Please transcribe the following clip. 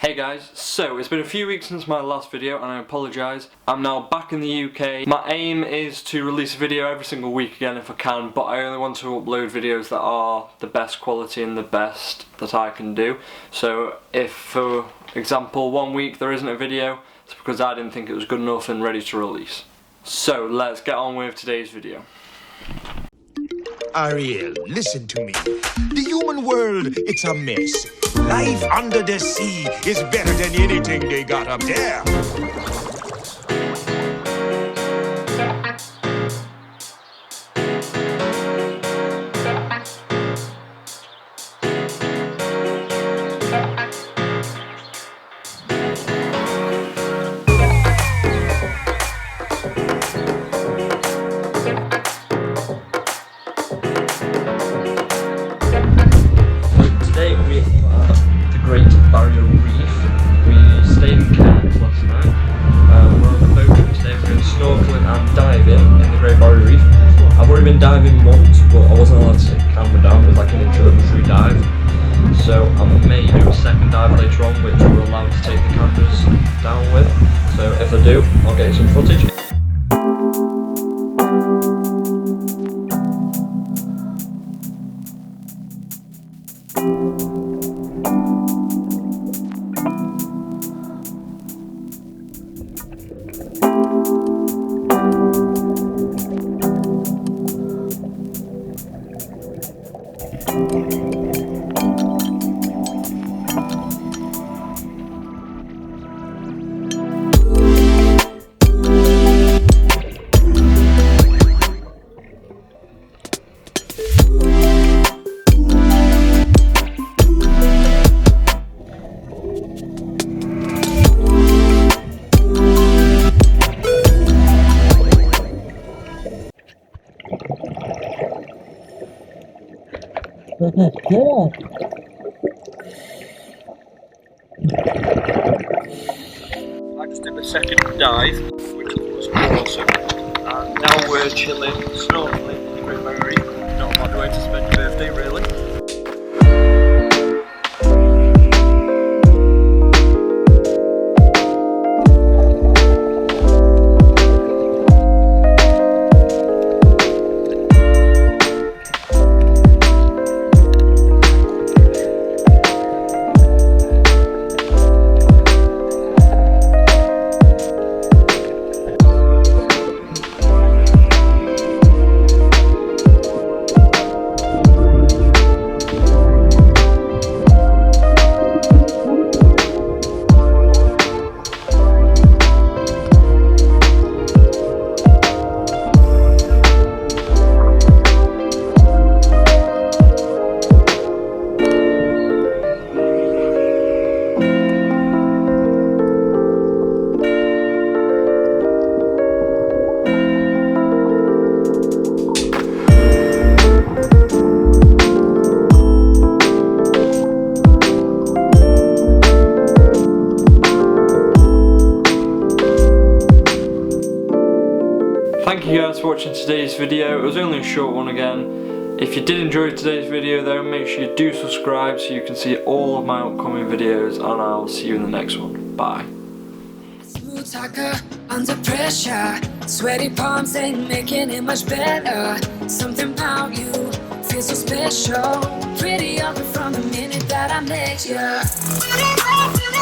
Hey guys, so it's been a few weeks since my last video and I apologise. I'm now back in the UK. My aim is to release a video every single week again if I can, but I only want to upload videos that are the best quality and the best that I can do. So if, for example, one week there isn't a video, it's because I didn't think it was good enough and ready to release. So let's get on with today's video. Ariel, listen to me. The human world, it's a mess. Life under the sea is better than anything they got up there. Great Barrier Reef. We stayed in Kent last night. We're on the boat today. We're going snorkeling and diving in the Great Barrier Reef. I've already been diving once, but I wasn't allowed to take the camera down. It was like an introductory dive. So I may do a second dive later on, which we're allowed to take the cameras down with. So if I do, I'll get you some footage. I just did the second dive, which was awesome, and now we're chilling, snorkeling in the Great Barrier Reef. Not a bad way to spend your birthday, really. Thank you guys for watching today's video. It was only a short one again. If you did enjoy today's video though, make sure you do subscribe so you can see all of my upcoming videos, and I'll see you in the next one. Bye. Smooth talker under pressure, sweaty palms ain't making it much better. Something about you feels so special, pretty up from the minute that I met you.